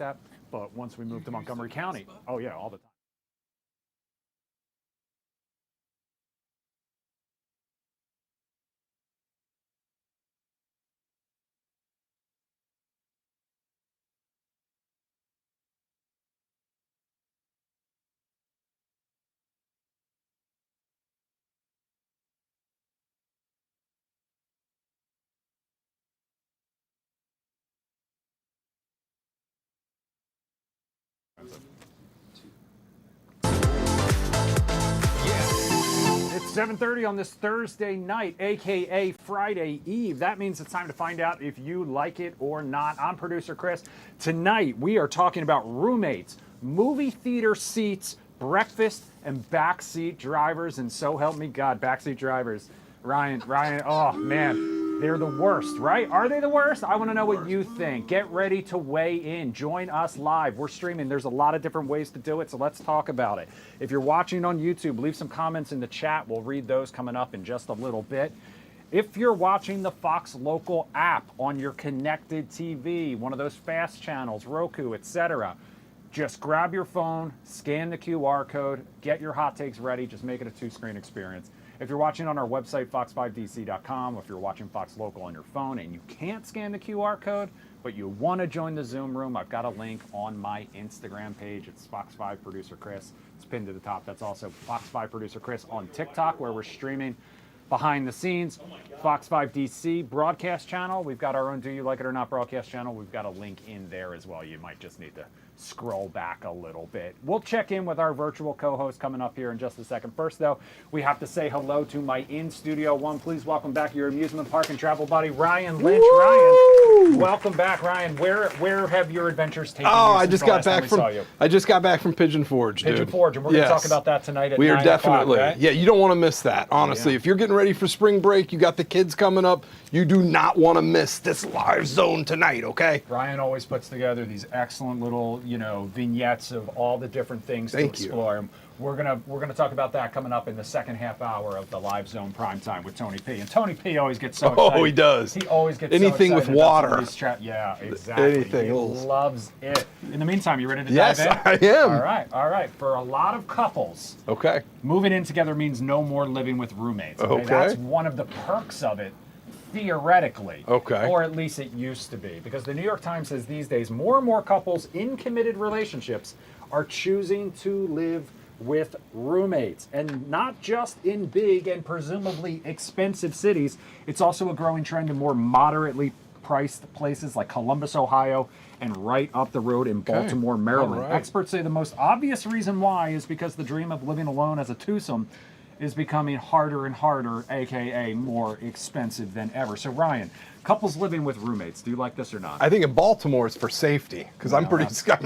that. But once we moved to Montgomery County, oh yeah, all the time. It's 7:30 on this Thursday night, aka Friday Eve. That means it's time to find out if you like it or not. I'm producer Chris. Tonight we are talking about roommates, movie theater seats, breakfast, and backseat drivers. And so help me God, backseat drivers. Ryan, oh man, they're the worst, right? Are they the worst? I want to know what you think. Get ready to weigh in. Join us live. We're streaming. There's a lot of different ways to do it, so let's talk about it. If you're watching on YouTube, leave some comments in the chat. We'll read those coming up in just a little bit. If you're watching the Fox Local app on your connected TV, one of those fast channels, Roku, etc., just grab your phone, scan the QR code, get your hot takes ready. Just make it a two-screen experience. If you're watching on our website, fox5dc.com, or if you're watching Fox Local on your phone and you can't scan the QR code, but you want to join the Zoom room, I've got a link on my Instagram page. It's Fox5 Producer Chris. It's pinned to the top. That's also Fox5 Producer Chris on TikTok, where we're streaming behind the scenes. Fox 5 DC broadcast channel. We've got our own Do You Like It or Not broadcast channel. We've got a link in there as well. You might just need to scroll back a little bit. We'll check in with our virtual co-host coming up here in just a second. First, though, we have to say hello to my in-studio one. Please welcome back your amusement park and travel buddy, Ryan Lynch. Woo! Ryan, welcome back, Ryan. Where have your adventures taken you? I just got back from Pigeon Forge, dude. Pigeon Forge, and we're going to talk about that tonight at 9 o'clock, definitely. right? Yeah, you don't want to miss that, honestly. If you're getting ready for spring break, you got the kids coming up, you do not want to miss this live zone tonight, okay? Ryan always puts together these excellent little, vignettes of all the different things to explore. We're gonna talk about that coming up in the second half hour of the Live Zone Prime Time with Tony P. And Tony P always gets so excited. Oh, he does. He always gets anything so with excited water. Yeah, exactly. Anything. He loves it. In the meantime, you ready to dive in? Yes, I am. All right. For a lot of couples, okay, moving in together means no more living with roommates. Okay. That's one of the perks of it. Theoretically, okay, or at least it used to be, because the New York Times says these days more and more couples in committed relationships are choosing to live with roommates, and not just in big and presumably expensive cities. It's also a growing trend in more moderately priced places like Columbus, Ohio, and right up the road in Baltimore, Maryland. Right. Experts say the most obvious reason why is because the dream of living alone as a twosome is becoming harder and harder, aka more expensive than ever. So Ryan, couples living with roommates, do you like this or not? I think in Baltimore it's for safety, because I'm a little scared,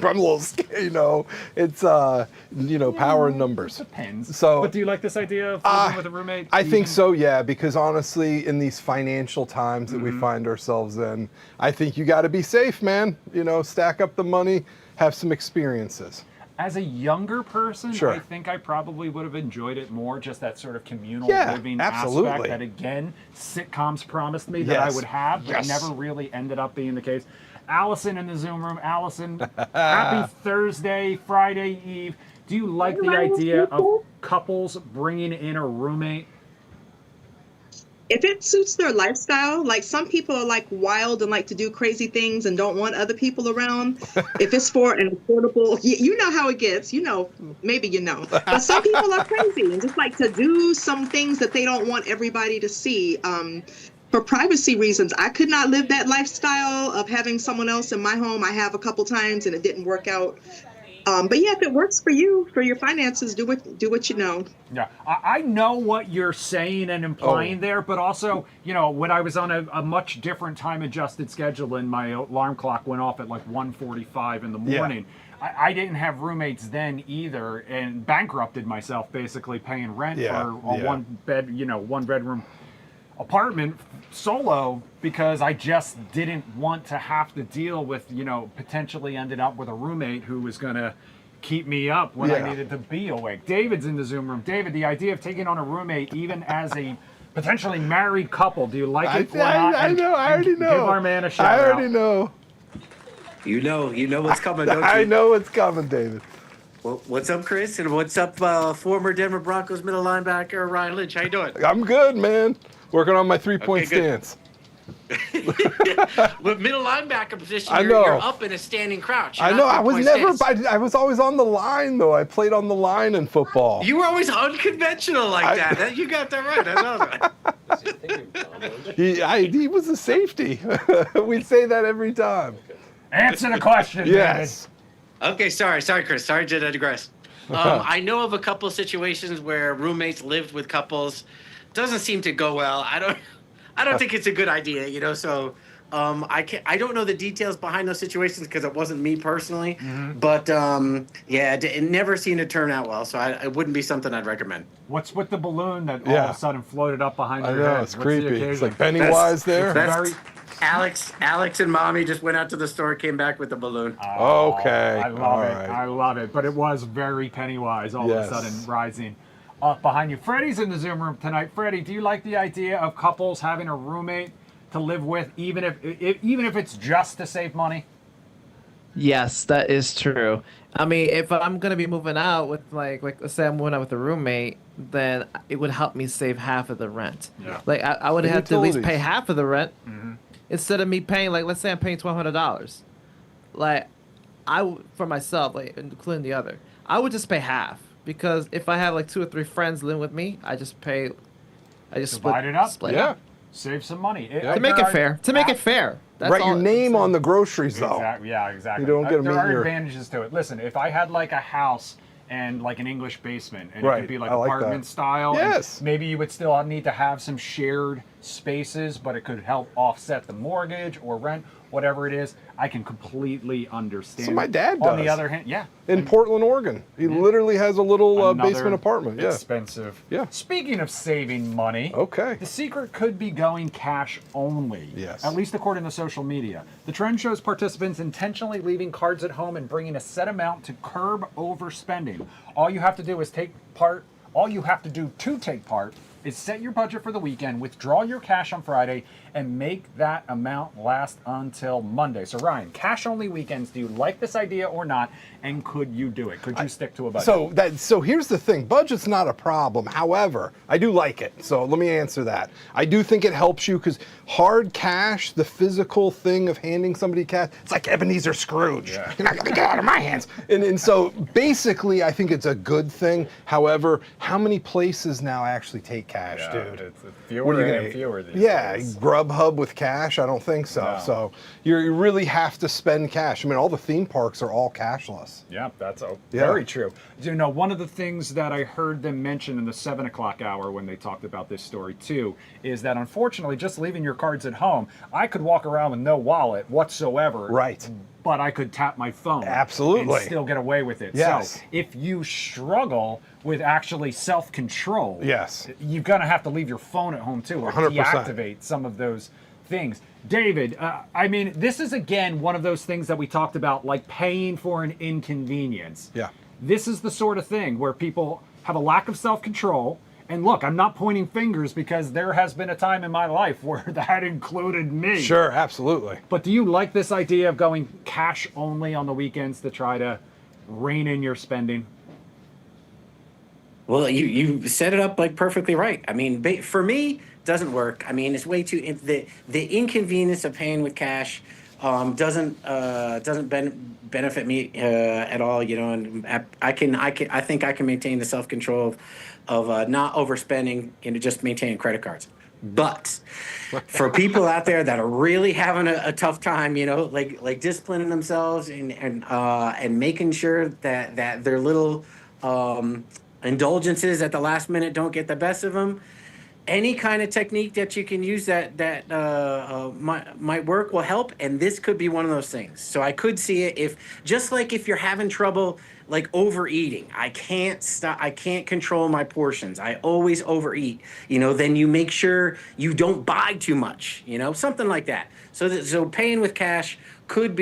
it's power in numbers. Depends. So, but do you like this idea of living with a roommate? I think so, yeah, because honestly, in these financial times that we find ourselves in, I think you got to be safe, man. Stack up the money, have some experiences. As a younger person, Sure. I think I probably would have enjoyed it more, just that sort of communal living absolutely. aspect that, again, sitcoms promised me that I would have, but Yes. never really ended up being the case. Allison in the Zoom room. Allison, happy Thursday, Friday Eve. Do you like the idea of couples bringing in a roommate? If it suits their lifestyle, like some people are like wild and like to do crazy things and don't want other people around. If it's for an affordable, you know how it gets, maybe but some people are crazy and just like to do some things that they don't want everybody to see. For privacy reasons, I could not live that lifestyle of having someone else in my home. I have a couple times and it didn't work out. But yeah, if it works for you, for your finances, do what you know. Yeah, I know what you're saying and implying there, but also, when I was on a much different time-adjusted schedule and my alarm clock went off at like 1:45 in the morning, I didn't have roommates then either, and bankrupted myself basically paying rent for a one-bedroom apartment solo, because I just didn't want to have to deal with, potentially ended up with a roommate who was going to keep me up when I needed to be awake. David's in the Zoom room. David, the idea of taking on a roommate, even as a potentially married couple, do you like it or not? I know. I already know. Give our man a shout out. I already know. You know what's coming, don't you? I know what's coming, David. Well, what's up, Chris? And what's up, former Denver Broncos middle linebacker Ryan Lynch? How you doing? I'm good, man. Working on my three-point Okay, good. stance. With middle linebacker position, I you're, know. you're up in a standing crouch. You're I not know. I was three-point never. stance. I was always on the line, though. I played on the line in football. You were always unconventional like that. You got that right. I know that. He was a safety. We say that every time. Answer the question, Yes. Okay, sorry, Chris. Sorry to digress. I know of a couple situations where roommates lived with couples. Doesn't seem to go well. I don't think it's a good idea, you know. So I don't know the details behind those situations because it wasn't me personally. Mm-hmm. But yeah, it never seemed to turn out well. So it wouldn't be something I'd recommend. What's with the balloon that all Yeah. of a sudden floated up behind I your know. head? It's What's the creepy. It's occasion? like Pennywise there. That's Very- Alex and Mommy just went out to the store, came back with a balloon. Okay. I love All it. right. I love it. But it was very Pennywise all Yes. of a sudden rising up behind you. Freddie's in the Zoom room tonight. Freddie, do you like the idea of couples having a roommate to live with, even if it's just to save money? Yes, that is true. I mean, if I'm gonna be moving out with like let's say I'm moving out with a roommate, then it would help me save half of the rent. Yeah. Like I would The have to at least pay utilities. half of the rent Mm-hmm. instead of me paying like let's say I'm paying $1,200. Like for myself, like including the other, I would just pay half because if I have like 2 or 3 friends living with me, I just split Divide it up. Split Yeah. up. Save some money. To make it fair. To make it fair. That's Write all your I'm name saying. on the groceries, though. Exactly. Yeah, exactly. You don't get 'em there in are your- advantages to it. Listen, if I had like a house and like an English basement, and it Right, could be like I like apartment that. style, and Yes. maybe you would still need to have some shared spaces, but it could help offset the mortgage or rent, whatever it is. I can completely understand. So my dad On the does. other hand, yeah. In Portland, Oregon. He literally has a little Another basement apartment. Yeah. Expensive. Yeah. Speaking of saving money. Okay. The secret could be going cash only. Yes. At least according to social media. The trend shows participants intentionally leaving cards at home and bringing a set amount to curb overspending. All you have to do to take part is set your budget for the weekend, withdraw your cash on Friday, and make that amount last until Monday. So Ryan, cash only weekends, do you like this idea or not? And could you do it? Could you stick to a budget? So here's the thing. Budget's not a problem. However, I do like it. So let me answer that. I do think it helps you because hard cash, the physical thing of handing somebody cash, it's like Ebenezer Scrooge. Yeah. You're not gonna get out of my hands. And so basically, I think it's a good thing. However, how many places now actually take cash, dude? It's What fewer are you and fewer these Yeah, days. Grubhub with cash? I don't think so. No. So you really have to spend cash. I mean, all the theme parks are all cashless. Yeah, that's Yeah. very true. You know, one of the things that I heard them mention in the 7 o'clock hour when they talked about this story too, is that unfortunately, just leaving your cards at home, I could walk around with no wallet whatsoever. Right. But I could tap my phone. Absolutely. And still get away with it. Yes. So if you struggle with actually self-control, Yes. you're going to have to leave your phone at home too, or 100%. deactivate some of those things. David, I mean, this is again one of those things that we talked about, like paying for an inconvenience. Yeah. This is the sort of thing where people have a lack of self-control. And look, I'm not pointing fingers because there has been a time in my life where that included me. Sure, absolutely. But do you like this idea of going cash only on the weekends to try to rein in your spending? Well, you set it up like perfectly right. I mean, for me, doesn't work. I mean, it's way too the inconvenience of paying with cash doesn't benefit me at all. You know, and I think I can maintain the self control of not overspending and just maintaining credit cards. But for people out there that are really having a tough time, you know, like disciplining themselves and making sure that their little indulgences at the last minute don't get the best of them. Any kind of technique that you can use that might work will help, and this could be one of those things. So I could see it if you're having trouble like overeating. I can't control my portions. I always overeat. You know, then you make sure you don't buy too much. You know, something like that. So paying with cash could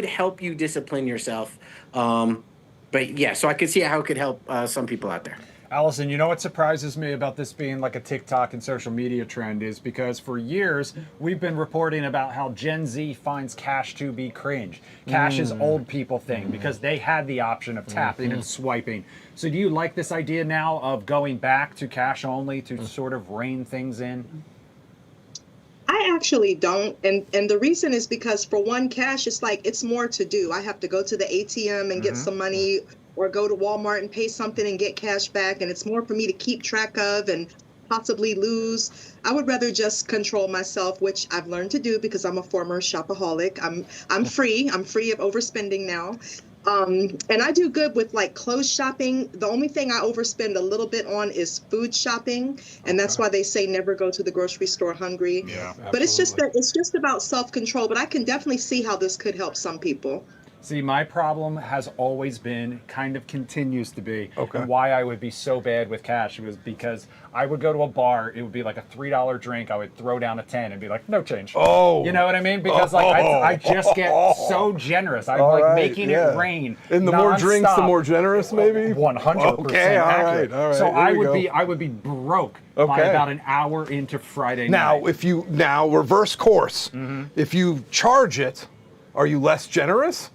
help you discipline yourself. But yeah, so I could see how it could help some people out there. Allison, you know what surprises me about this being like a TikTok and social media trend is because for years we've been reporting about how Gen Z finds cash to be cringe. Cash is old people thing because they had the option of tapping and swiping. So do you like this idea now of going back to cash only to sort of rein things in? I actually don't, and the reason is because for one, cash is like it's more to do. I have to go to the ATM and get some money, or go to Walmart and pay something and get cash back, and it's more for me to keep track of and possibly lose. I would rather just control myself, which I've learned to do because I'm a former shopaholic. I'm free. I'm free of overspending now. And I do good with like clothes shopping. The only thing I overspend a little bit on is food shopping, and that's why they say never go to the grocery store hungry. Yeah, but it's just about self-control. But I can definitely see how this could help some people. See, my problem has always been, kind of continues to be, Okay. and why I would be so bad with cash was because I would go to a bar, it would be like a $3 drink, I would throw down a 10 and be like, no change. Oh. You know what I mean? Because like I just get so generous. I'm like making it rain. And the more drinks, the nonstop. more generous, maybe? 100% Okay, all accurate. right, all right. So Here we I would be broke by Okay. about an hour into Friday Now, night. if you reverse course, if you charge it, are you less generous?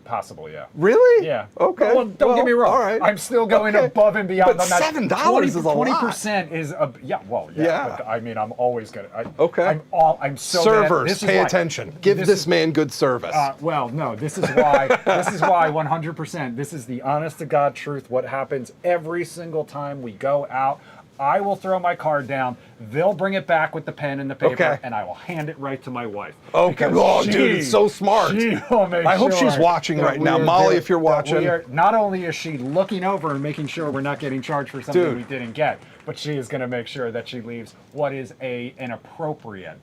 Possible, yeah. Really? Yeah. Okay. Well, don't get me wrong. All right. I'm still going Okay. above and beyond But on that. $7 is a lot. 20% is a Well, yeah. Yeah. But, I mean, I'm always gonna. Okay. I'm so bad. Servers, This is pay why- attention. Give this man good service. Well, no. This is why. This is why 100%. This is the honest to God truth. What happens every single time we go out? I will throw my card down. They'll bring it back with the pen and the paper, Okay. and I will hand it right to my wife. Okay. Because Oh, dude, it's so smart. She will make I hope she's sure watching that right we now. are Molly, doing- if you're that we watching. are- not only is she looking over and making sure we're not getting charged for something Dude. we didn't get, but she is going to make sure that she leaves what is an appropriate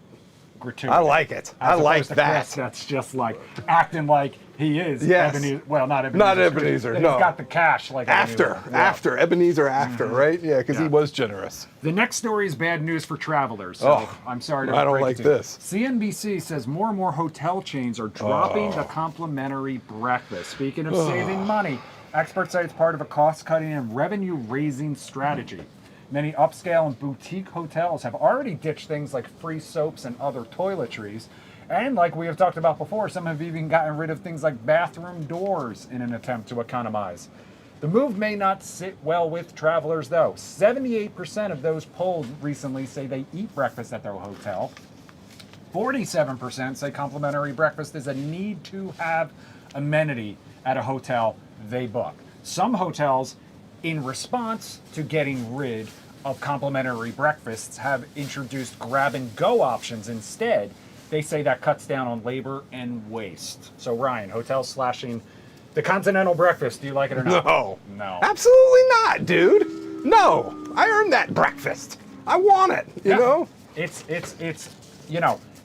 gratuity. I like it. I As like opposed to that. Chris, that's just like acting like he is Yes. Ebenezer. Well, not Ebenezer. Not Scrooge, Ebenezer, that no. He's got the cash like After, Ebenezer. Yeah. Ebenezer after, right? Yeah, because he Yeah. was generous. The next story is bad news for travelers. So Oh, I'm sorry to I don't break it like to you. this. CNBC says more and more hotel chains are dropping the complimentary breakfast. Speaking of saving money, experts say it's part of a cost-cutting and revenue-raising strategy. Many upscale and boutique hotels have already ditched things like free soaps and other toiletries. And like we have talked about before, some have even gotten rid of things like bathroom doors in an attempt to economize. The move may not sit well with travelers, though. 78% of those polled recently say they eat breakfast at their hotel. 47% say complimentary breakfast is a need-to-have amenity at a hotel they book. Some hotels, in response to getting rid of complimentary breakfasts, have introduced grab-and-go options instead. They say that cuts down on labor and waste. So Ryan, hotels slashing the continental breakfast. Do you like it or not? No. No. Absolutely not, dude. No. I earned that breakfast. I want it, you Yeah. know? It's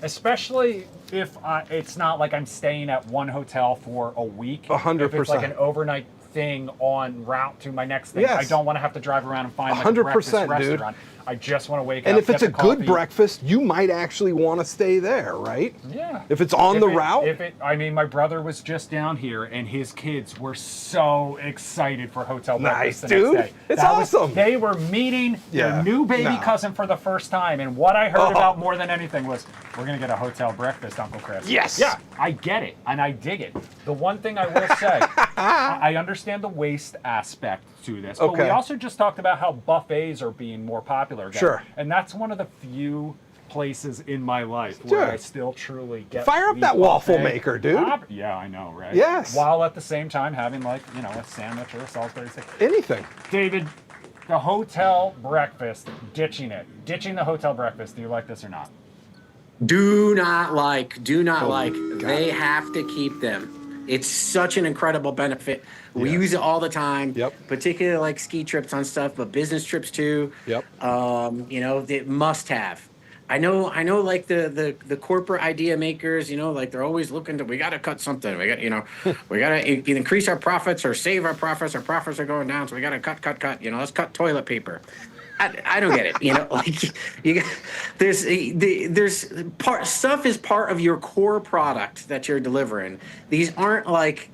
especially if it's not like I'm staying at one hotel for a week. 100%. If it's like an overnight thing en route to my next thing, Yes. I don't want to have to drive around and find like a 100%, breakfast dude. restaurant. I just want to wake And up. if it's get a the good coffee. breakfast, you might actually want to stay there, right? Yeah. If it's on the route. I mean, my brother was just down here, and his kids were so excited for hotel breakfast Nice, the dude. next day. It's That was- awesome. They were meeting Yeah. their new baby No. cousin for the first time, and what I heard Oh. about more than anything was, we're gonna get a hotel breakfast, Uncle Chris. Yes. Yeah, I get it, and I dig it. The one thing I will say, I understand the waste aspect to this, but we Okay. also just talked about how buffets are being more popular again. Sure. And that's one of the few places in my life where Sure. I still truly get Fire up the that waffle buffet. maker, dude. Yeah, I know, right? Yes. While at the same time having like, a sandwich or a Salisbury steak. Anything. David, the hotel breakfast, ditching the hotel breakfast. Do you like this or not? Do not like. God. They have to keep them. It's such an incredible benefit. We Yes. use it all the time. Yep. Particularly like ski trips on stuff, but business trips too. Yep. They must have. I know like the corporate idea makers, like they're always looking to, we got to cut something. We got, we got to either increase our profits or save our profits. Our profits are going down. So we got to cut. Let's cut toilet paper. I don't get it. Like you got, there's stuff is part of your core product that you're delivering. These aren't like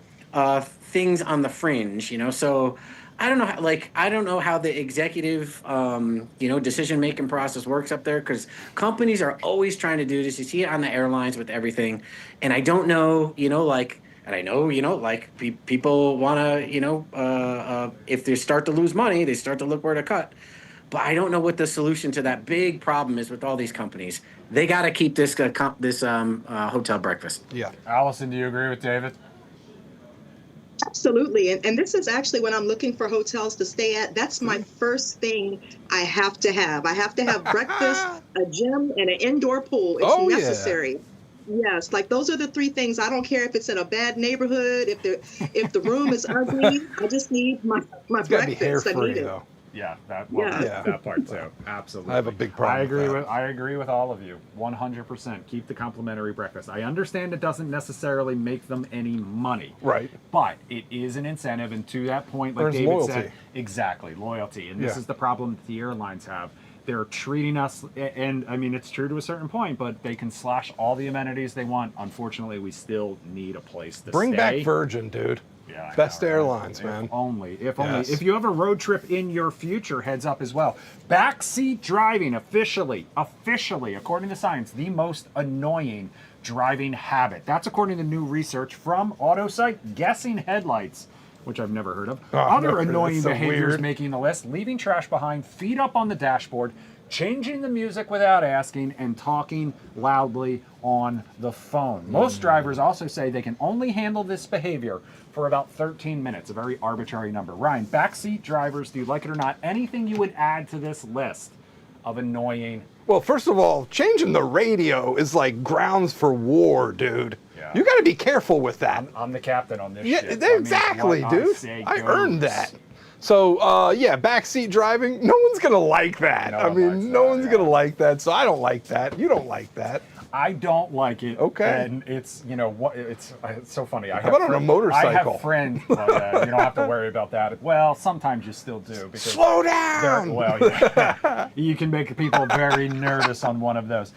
things on the fringe, you know. So I don't know, I don't know how the executive, decision making process works up there, because companies are always trying to do this. You see it on the airlines with everything, and I don't know, and I know, people want to, if they start to lose money, they start to look where to cut. But I don't know what the solution to that big problem is with all these companies. They got to keep this hotel breakfast. Yeah. Allison, do you agree with David? Absolutely. And this is actually when I'm looking for hotels to stay at, that's my first thing I have to have. I have to have breakfast, a gym, and an indoor pool. It's necessary. Yes, like those are the three things. I don't care if it's in a bad neighborhood, if the room is ugly. I just need my It's got to be breakfast. I hair-free, need it. though. Yeah, that part too. Absolutely. I have a big problem with that. I agree with all of you. 100%. Keep the complimentary breakfast. I understand it doesn't necessarily make them any money. Right. But it is an incentive, and to that point, like Earns David loyalty. said, exactly, loyalty. And this Yeah. is the problem that the airlines have. They're treating us, and I mean, it's true to a certain point, but they can slash all the amenities they want. Unfortunately, we still need a place to Bring stay. back Virgin, dude. Yeah, I Best know, right? airlines, man. If only. Yes. If you have a road trip in your future, heads up as well. Backseat driving, officially, according to science, the most annoying driving habit. That's according to new research from AutoSite. Guessing headlights, which I've never heard of. Oh, Other never. annoying That's so behaviors weird. making the list: leaving trash behind, feet up on the dashboard, changing the music without asking, and talking loudly on the phone. Most drivers also say they can only handle this behavior for about 13 minutes, a very arbitrary number. Ryan, backseat drivers, do you like it or not? Anything you would add to this list of annoying? Well, first of all, changing the radio is like grounds for war, dude. Yeah. You got to be careful with that. I'm the captain on this Yeah, shit. That means exactly, what dude. say I goes. earned that. So, backseat driving, no one's going to like that. No I one mean, likes no that, one's yeah. going to like that. So I don't like that. You don't like that. I don't like it. Okay. And it's, it's so funny. How about on a I motorcycle? have friends. Well, yeah, you don't have to worry about that. Well, sometimes you still do. Because Slow down. well, yeah, you can make people very nervous on one of those.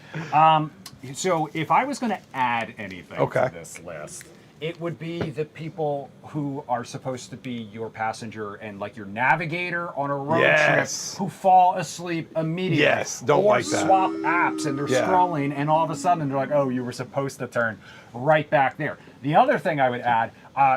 So if I was going to add anything to this list, it would be the people who are supposed to be your passenger and like your navigator on a road Yes. trip who fall asleep immediately. Yes, don't or like that. swap apps and they're Yeah. scrolling and all of a sudden they're like, oh, you were supposed to turn right back there. The other thing I would add,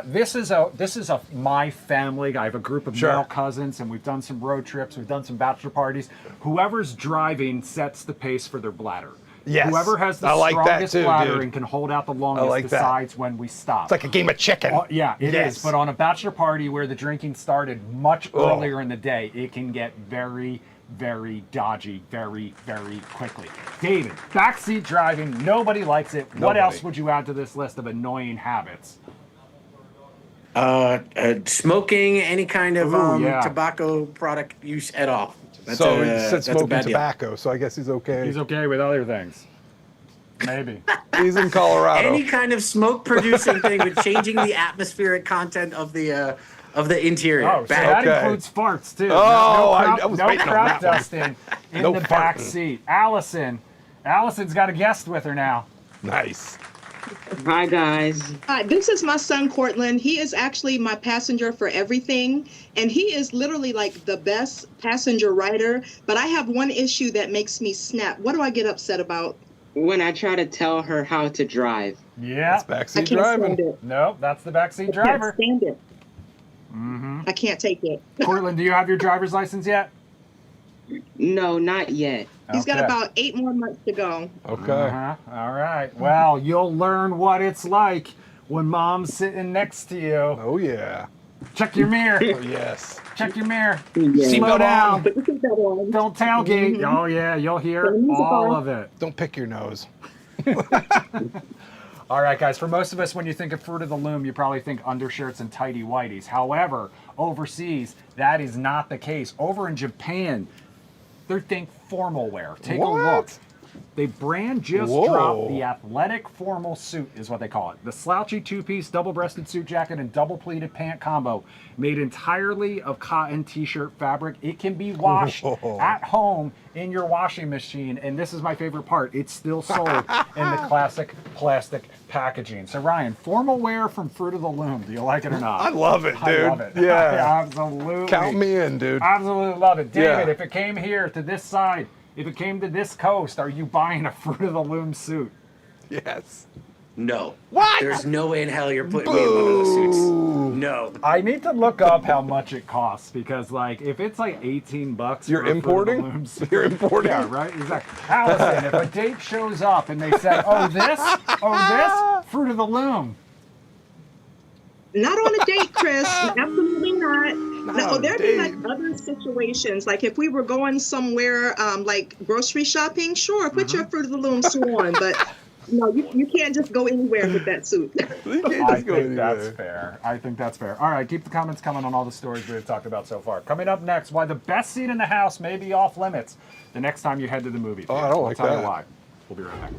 this is my family. I have a group of male cousins and we've done some road trips, we've done some bachelor parties. Whoever's driving sets the pace for their bladder. Yes. Whoever has the I like that strongest too, bladder dude. and can hold out the longest like that. decides when we stop. It's like a game of chicken. Yeah, it is. Yes. But on a bachelor party where the drinking started much earlier in the day, it can get very, very dodgy very, very quickly. David, backseat driving, nobody likes it. What Nobody. else would you add to this list of annoying habits? Smoking, any kind of Ooh, yeah. tobacco product use at all. That's So a, he said that's a smoking bad deal. tobacco, so I guess he's okay. He's okay with other things. Maybe. He's in Colorado. Any kind of smoke producing thing with changing the atmospheric content of the interior. Oh, so Bad. that Okay. includes farts too. Oh, no I was no waiting on crap that one. dusting in No the back farting. seat. Allison's got a guest with her now. Nice. Hi, guys. Hi, this is my son, Cortland. He is actually my passenger for everything. And he is literally like the best passenger rider. But I have one issue that makes me snap. What do I get upset about? When I try to tell her how to drive, Yeah. It's I backseat can't driving. stand it. No, that's the backseat I can't driver. stand it. I can't take it. Cortland, do you have your driver's license yet? no, not yet. He's got Okay. about 8 more months to go. Okay. Uh-huh. All right. Well, you'll learn what it's like when mom's sitting next to you. Oh, yeah. Check your mirror. Oh, yes. Check your mirror. Yeah. Slow down. But this is that one. Don't tailgate. Oh, yeah. You'll hear Turn the music all off. of it. Don't pick your nose. All right, guys. For most of us, when you think of Fruit of the Loom, you probably think undershirts and tighty whities. However, overseas, that is not the case. Over in Japan, they think formal wear. Take a look. What? They brand just dropped the athletic formal suit, is what they call it. The slouchy two-piece, double-breasted suit jacket and double-pleated pant combo made entirely of cotton t-shirt fabric. It can be washed at home in your washing machine, and this is my favorite part. It's still sold in the classic plastic packaging. So Ryan, formal wear from Fruit of the Loom. Do you like it or not? I love it, dude. I love it. Yeah. Absolutely. Count me in, dude. Absolutely love it. David, Yeah. if it came here to this side, if it came to this coast, are you buying a Fruit of the Loom suit? Yes. No. What? There's no way in hell you're putting me in one of those suits. No. I need to look up how much it costs because, like, if it's like $18, You're for a Fruit of the importing? Loom suit- You're importing? Yeah, right. Exactly. Allison, if a date shows up and they say, "Oh this, Fruit of the Loom," Not on a date, Chris. Absolutely not. No, on a there'd be like date. other situations. Like if we were going somewhere, like grocery shopping, sure, put your Fruit of the Loom suit on. But no, you can't just go anywhere with that suit. You can't I just go think that's anywhere. fair. I think that's fair. All right, keep the comments coming on all the stories we've talked about so far. Coming up next, why the best seat in the house may be off limits the next time you head to the movie theater. I don't We'll like tell you that. why. We'll be right back.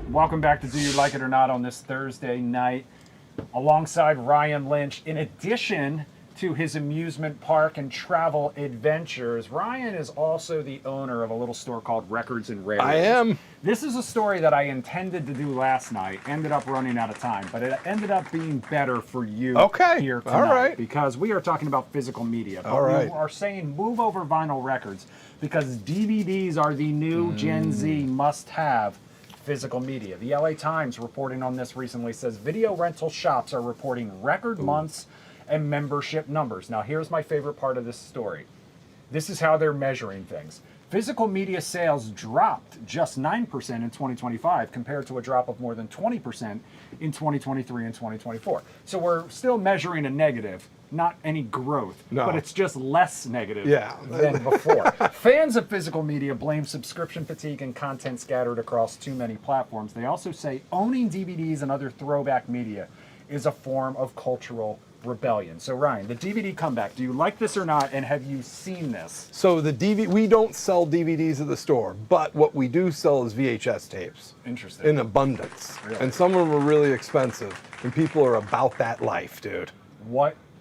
Welcome back to Do You Like It or Not on this Thursday night, alongside Ryan Lynch. In addition to his amusement park and travel adventures, Ryan is also the owner of a little store called Records and Rarities. I am. This is a story that I intended to do last night, ended up running out of time, but it ended up being better for you here tonight. All right. Because we are talking about physical media. But All right. we are saying move over vinyl records because DVDs are the new Gen Z must-have physical media. The LA Times reporting on this recently says video rental shops are reporting record months and membership numbers. Now here's my favorite part of this story. This is how they're measuring things. Physical media sales dropped just 9% in 2025 compared to a drop of more than 20% in 2023 and 2024. So we're still measuring a negative, not any growth, No. but it's just less negative Yeah. than before. Fans of physical media blame subscription fatigue and content scattered across too many platforms. They also say owning DVDs and other throwback media is a form of cultural rebellion. So Ryan, the DVD comeback, do you like this or not, and have you seen this? So we don't sell DVDs at the store, but what we do sell is VHS tapes. Interesting. In abundance. Really? And some of them are really expensive, and people are about that life, dude.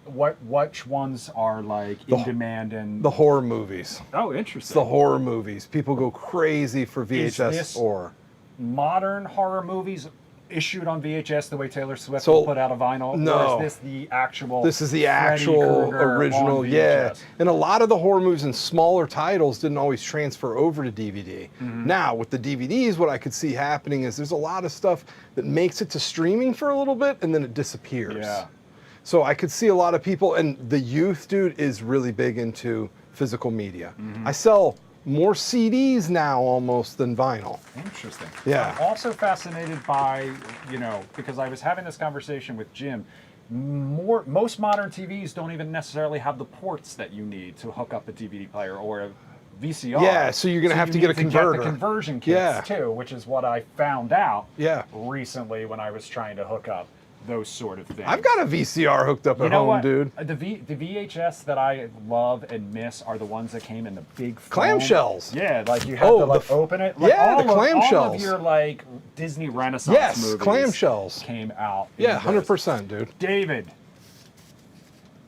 Which ones are like in demand and The horror movies. Oh, It's interesting. the horror movies. People go crazy for Is VHS this- horror. Modern horror movies issued on VHS the way Taylor Swift So- will put out a vinyl? No. Or is this the actual? This is the Freddy actual Krueger original, on yeah. VHS? And a lot of the horror movies and smaller titles didn't always transfer over to DVD. Mm-hmm. Now, with the DVDs, what I could see happening is there's a lot of stuff that makes it to streaming for a little bit and then it disappears. Yeah. So I could see a lot of people, and the youth, dude, is really big into physical media. Mm-hmm. I sell more CDs now almost than vinyl. Interesting. Yeah. I'm also fascinated by, because I was having this conversation with Jim. Most modern TVs don't even necessarily have the ports that you need to hook up a DVD player or a VCR. Yeah, so you're gonna have to you get a need converter. Get the conversion kits Yeah. too, which is what I found out Yeah. recently when I was trying to hook up those sort of things. I've got a VCR hooked up You at know home, what? dude. The VHS that I love and miss are the ones that came in the big foam. Clamshells. Yeah, like you have Oh, to like the open it. Like yeah, the all clamshells. of your like Disney Renaissance Yes, movies clamshells. came out. in Yeah, those. 100%, dude. David,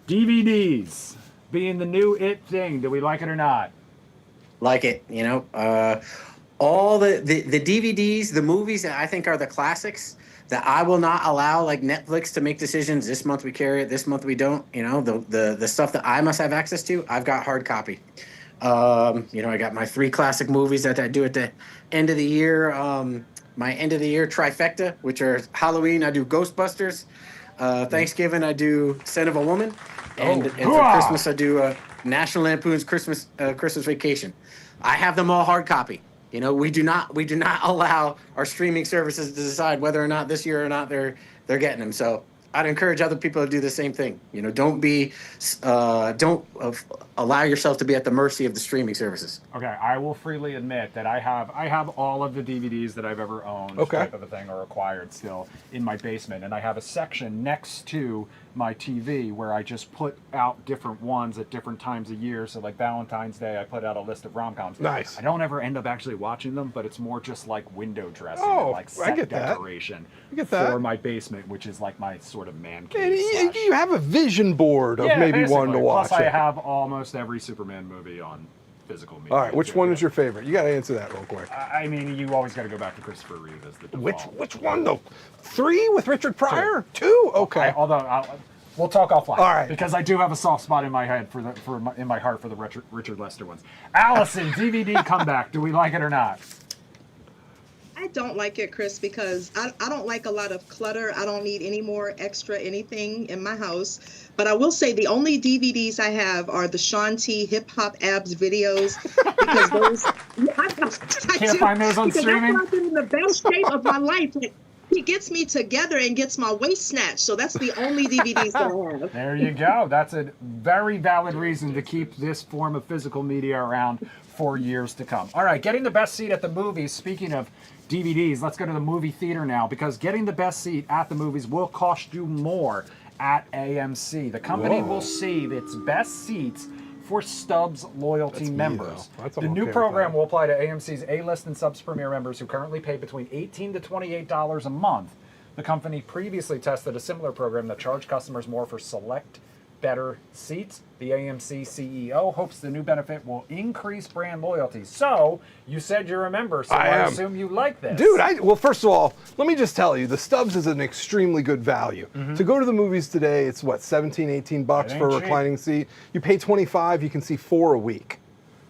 DVDs being the new it thing. Do we like it or not? Like it, all the DVDs, the movies that I think are the classics that I will not allow, like Netflix, to make decisions. This month we carry it, this month we don't. The stuff that I must have access to, I've got hard copy. I got my 3 classic movies that I do at the end of the year. My end of the year trifecta, which are Halloween, I do Ghostbusters. Thanksgiving, I do Scent of a Woman, and for hooah! Christmas, I do National Lampoon's Christmas Vacation. I have them all hard copy. We do not allow our streaming services to decide whether or not this year or not they're getting them. So I'd encourage other people to do the same thing. Don't allow yourself to be at the mercy of the streaming services. Okay, I will freely admit that I have all of the DVDs that I've ever owned, Okay. type of a thing, or acquired still in my basement, and I have a section next to my TV where I just put out different ones at different times of year. So like Valentine's Day, I put out a list of rom-coms. Nice. I don't ever end up actually watching them, but it's more just like window dressing, Oh, and like I set get that. decoration I get that. for my basement, which is like my sort of man And cave. slash- you have a vision board of Yeah, maybe one to basically. watch. Plus, I it. have almost every Superman movie on physical media. All right, which one is your favorite? You got to answer that real quick. I mean, you always got to go back to Christopher Reeve as the default. Which one though? 3 with Richard Pryor? 2? Okay. We'll talk offline. All right. Because I do have a soft spot in my head in my heart for the Richard Lester ones. Allison, DVD comeback. Do we like it or not? I don't like it, Chris, because I don't like a lot of clutter. I don't need any more extra anything in my house. But I will say the only DVDs I have are the Sean T Hip Hop Abs videos, because those I Can't do, find those on because streaming? That's when I've been in the best shape of my life. Like, he gets me together and gets my waist snatched. So that's the only DVDs that I have. There you go. That's a very valid reason to keep this form of physical media around for years to come. All right, getting the best seat at the movies. Speaking of DVDs, let's go to the movie theater now, because getting the best seat at the movies will cost you more at AMC. The company will save its best seats for Stubbs loyalty That's me, members. though. That's- The I'm new okay with program that. will apply to AMC's A-list and Subs Premier members who currently pay between $18 to $28 a month. The company previously tested a similar program that charged customers more for select better seats. The AMC CEO hopes the new benefit will increase brand loyalty. So, you said you're a member, so I I am. assume you like this. Dude, well, first of all, let me just tell you, the Stubbs is an extremely good value. To go to the movies today, it's what, 17, 18 bucks It for a ain't cheap. reclining seat. You pay 25, you can see 4 a week.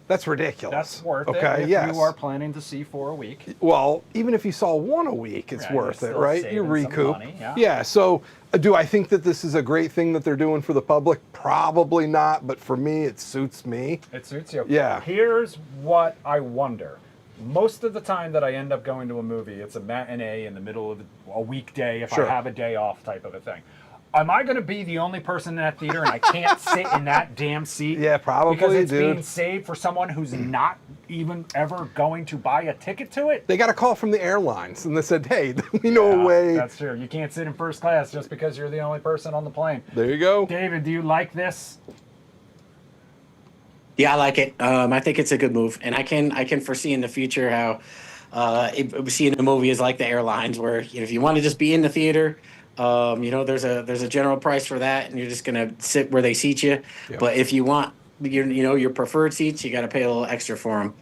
That's ridiculous. That's worth okay? it if Yes. you are planning to see 4 a week. Well, even if you saw 1 a week, it's Yeah, you're worth it, still right? saving You some recoup. money, yeah. So do I think that this is a great thing that they're doing for the public? Probably not, but for me, it suits me. It suits you. Yeah. Here's what I wonder. Most of the time that I end up going to a movie, it's a matinee in the middle of a weekday if Sure. I have a day off type of a thing. Am I going to be the only person in that theater and I can't sit in that damn seat? Yeah, probably, Because it's dude. being saved for someone who's not even ever going to buy a ticket to it? They got a call from the airlines, and they said, hey, we know a Yeah, way. That's true. You can't sit in first class just because you're the only person on the plane. There you go. David, do you like this? Yeah, I like it. I think it's a good move, and I can foresee in the future how seeing the movie is like the airlines, where if you want to just be in the theater, there's a general price for that, and you're just gonna sit where they seat you. Yep. But if you want your preferred seats, you got to pay a little extra for them.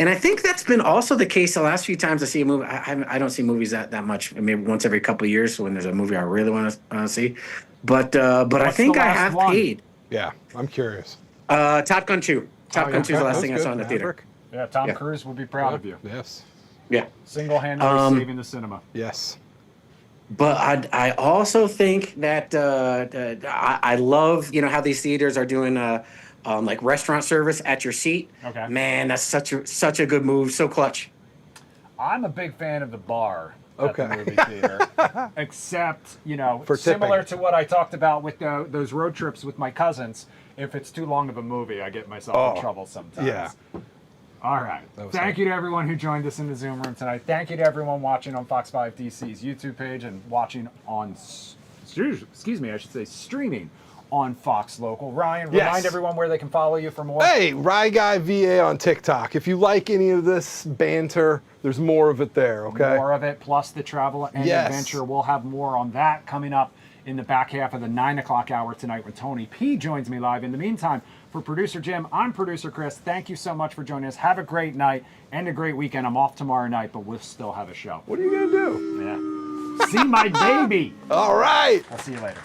And I think that's been also the case the last few times I see a movie. I don't see movies that much. Maybe once every couple of years when there's a movie I really want to see. But I What's think the I last have one? paid. Yeah, I'm curious. Top Gun 2. Top Gun 2 is the last That's thing I good. saw in the theater. Maverick. Yeah, Tom Yeah. Cruise will be proud of you. Yes. Yeah. Single-handedly saving the cinema. Yes. But I also think that I love how these theaters are doing like restaurant service at your seat. Okay. Man, that's such a good move. So clutch. I'm a big fan of the bar at the Okay. movie theater, except For similar tipping. to what I talked about with those road trips with my cousins. If it's too long of a movie, I get myself in trouble sometimes. Yeah. All right. was Thank you to everyone who joined us in the Zoom room tonight. Thank you to everyone watching on Fox 5 DC's YouTube page and watching on, streaming on Fox Local. Ryan, Yes. remind everyone where they can follow you for more. Hey, Rye Guy VA on TikTok. If you like any of this banter, there's more of it there, okay? More of it, plus the travel and Yes. adventure. We'll have more on that coming up in the back half of the 9 o'clock hour tonight when Tony P joins me live. In the meantime, for producer Jim, I'm producer Chris. Thank you so much for joining us. Have a great night and a great weekend. I'm off tomorrow night, but we'll still have a show. What are you going to do? Yeah. See my baby. All right. I'll see you later.